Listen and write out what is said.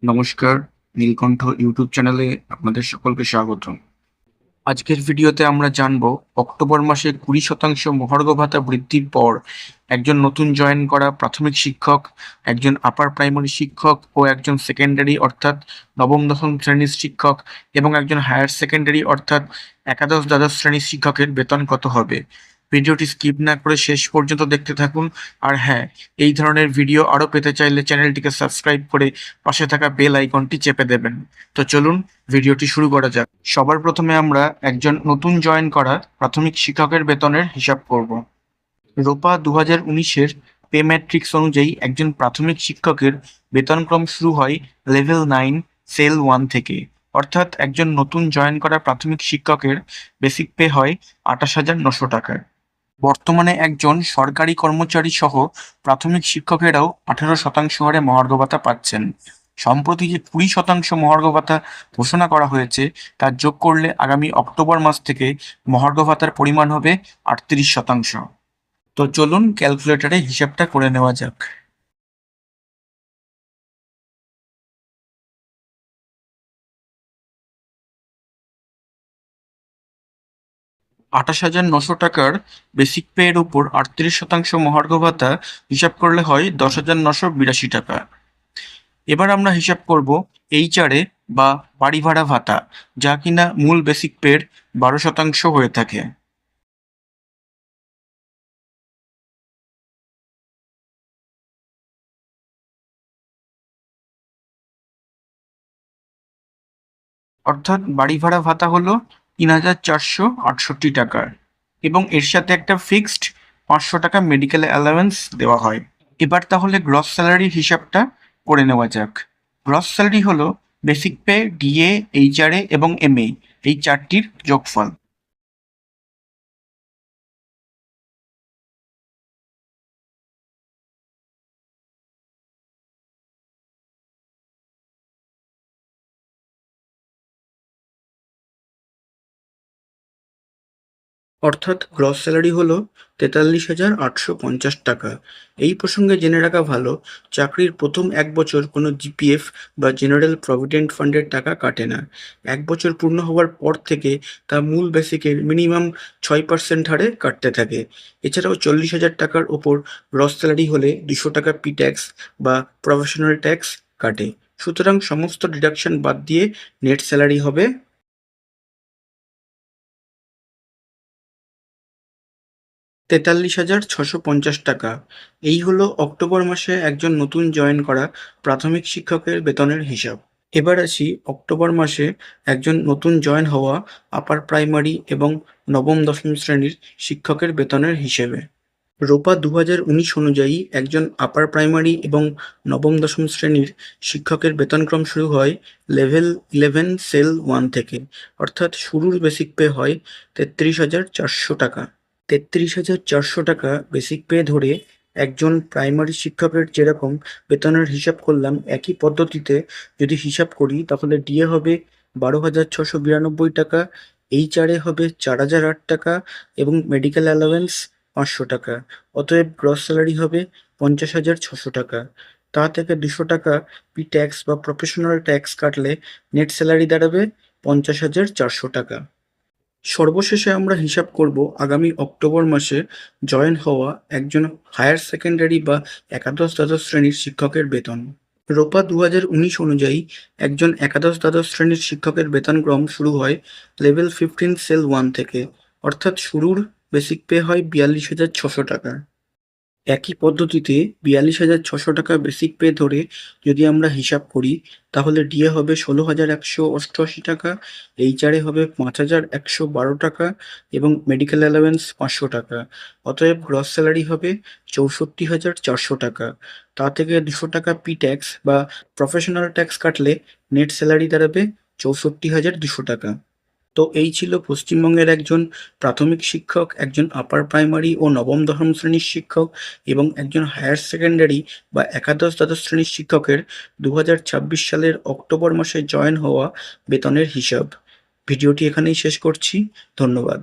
নমস্কার, নীলকণ্ঠ ইউটিউব চ্যানেলে আপনাদের সকলকে স্বাগত। আজকের ভিডিওতে আমরা জানব অক্টোবর মাসে 20% মহার্ঘ ভাতা বৃদ্ধির পর একজন নতুন জয়েন করা প্রাথমিক শিক্ষক, একজন আপার প্রাইমারি শিক্ষক ও একজন সেকেন্ডারি অর্থাৎ নবম দশম শ্রেণীর শিক্ষক এবং একজন হায়ার সেকেন্ডারি অর্থাৎ একাদশ দ্বাদশ শ্রেণীর শিক্ষকের বেতন কত হবে। ভিডিওটি স্কিপ না করে শেষ পর্যন্ত দেখতে থাকুন। আর হ্যাঁ, এই ধরনের ভিডিও আরও পেতে চাইলে চ্যানেলটিকে সাবস্ক্রাইব করে পাশে থাকা বেল আইকনটি চেপে দেবেন। তো চলুন ভিডিওটি শুরু করা যাক। সবার প্রথমে আমরা একজন নতুন জয়েন করা প্রাথমিক শিক্ষকের বেতনের হিসাব করব। রোপা 2019-এর পে ম্যাট্রিক্স অনুযায়ী একজন প্রাথমিক শিক্ষকের বেতনক্রম শুরু হয় লেভেল 9 সেল 1 থেকে, অর্থাৎ একজন নতুন জয়েন করা প্রাথমিক শিক্ষকের বেসিক পে হয় 28,900 টাকা। বর্তমানে একজন সরকারি কর্মচারী সহ প্রাথমিক শিক্ষকেরাও 18% হারে মহার্ঘ ভাতা পাচ্ছেন। সম্প্রতি যে 20% মহার্ঘ ভাতা ঘোষণা করা হয়েছে তা যোগ করলে আগামী অক্টোবর মাস থেকে মহার্ঘ ভাতার পরিমাণ হবে 38%। তো চলুন ক্যালকুলেটরে হিসাবটা করে নেওয়া যাক। 28,900 টাকার বেসিক পে এর উপর 38% মহার্ঘ ভাতা হিসাব করলে হয় 10,982 টাকা। এবার আমরা হিসাব করব এইচআরএ বা বাড়ি ভাড়া ভাতা, যা কিনা মূল বেসিক পের 12% হয়ে থাকে। অর্থাৎ বাড়ি ভাড়া ভাতা হলো 3,468 টাকার এবং এর সাথে একটা ফিক্সড 500 টাকা মেডিকেল অ্যালাওয়েন্স দেওয়া হয়। এবার তাহলে গ্রস স্যালারির হিসাবটা করে নেওয়া যাক। গ্রস স্যালারি হলো বেসিক পে, ডিএ, এইচআরএ এবং এমএ, এই চারটির যোগফল। অর্থাৎ গ্রস স্যালারি হলো 43,850 টাকা। এই প্রসঙ্গে জেনে রাখা ভালো, চাকরির প্রথম 1 বছর কোনো জিপিএফ বা জেনারেল প্রভিডেন্ট ফান্ডের টাকা কাটে না। 1 বছর পূর্ণ হওয়ার পর থেকে তা মূল বেসিকের মিনিমাম 6% হারে কাটতে থাকে। এছাড়াও 40,000 টাকার ওপর গ্রস স্যালারি হলে 200 টাকা পি ট্যাক্স বা প্রফেশনাল ট্যাক্স কাটে। সুতরাং সমস্ত ডিডাকশন বাদ দিয়ে নেট স্যালারি হবে 43,650 টাকা। এই হলো অক্টোবর মাসে একজন নতুন জয়েন করা প্রাথমিক শিক্ষকের বেতনের হিসাব। এবার আসি অক্টোবর মাসে একজন নতুন জয়েন হওয়া আপার প্রাইমারি এবং নবম দশম শ্রেণীর শিক্ষকের বেতনের হিসেবে। রোপা 2019 অনুযায়ী একজন আপার প্রাইমারি এবং নবম দশম শ্রেণীর শিক্ষকের বেতনক্রম শুরু হয় লেভেল 11 সেল 1 থেকে, অর্থাৎ শুরুর বেসিক পে হয় 33,400 টাকা। 33,400 টাকা বেসিক পে ধরে একজন প্রাইমারি শিক্ষকের যেরকম বেতনের হিসাব করলাম, একই পদ্ধতিতে যদি হিসাব করি তাহলে ডিএ হবে 12,692 টাকা, এইচআরএ হবে 4,008 টাকা এবং মেডিকেল অ্যালাওয়েন্স 500 টাকা। অতএব গ্রস স্যালারি হবে 50,600 টাকা। তা থেকে 200 টাকা পি ট্যাক্স বা প্রফেশনাল ট্যাক্স কাটলে নেট স্যালারি দাঁড়াবে 50,400 টাকা। সর্বশেষে আমরা হিসাব করব আগামী অক্টোবর মাসে জয়েন হওয়া একজন হায়ার সেকেন্ডারি বা একাদশ দ্বাদশ শ্রেণীর শিক্ষকের বেতন। রোপা 2019 অনুযায়ী একজন একাদশ দ্বাদশ শ্রেণীর শিক্ষকের বেতনক্রম শুরু হয় লেভেল 15 সেল 1 থেকে, অর্থাৎ শুরুর বেসিক পে হয় 42,600 টাকা। একই পদ্ধতিতে 42,600 টাকা বেসিক পে ধরে যদি আমরা হিসাব করি তাহলে ডিএ হবে 16,188 টাকা, এইচআরএ হবে 5,112 টাকা এবং মেডিকেল অ্যালাওয়েন্স 500 টাকা। অতএব গ্রস স্যালারি হবে 64,400 টাকা। তা থেকে 200 টাকা পি ট্যাক্স বা প্রফেশনাল ট্যাক্স কাটলে নেট স্যালারি দাঁড়াবে 64,200 টাকা। তো এই ছিল পশ্চিমবঙ্গের একজন প্রাথমিক শিক্ষক, একজন আপার প্রাইমারি ও নবম দশম শ্রেণীর শিক্ষক এবং একজন হায়ার সেকেন্ডারি বা একাদশ দ্বাদশ শ্রেণীর শিক্ষকের 2026 সালের অক্টোবর মাসে জয়েন হওয়া বেতনের হিসাব। ভিডিওটি এখানেই শেষ করছি। ধন্যবাদ।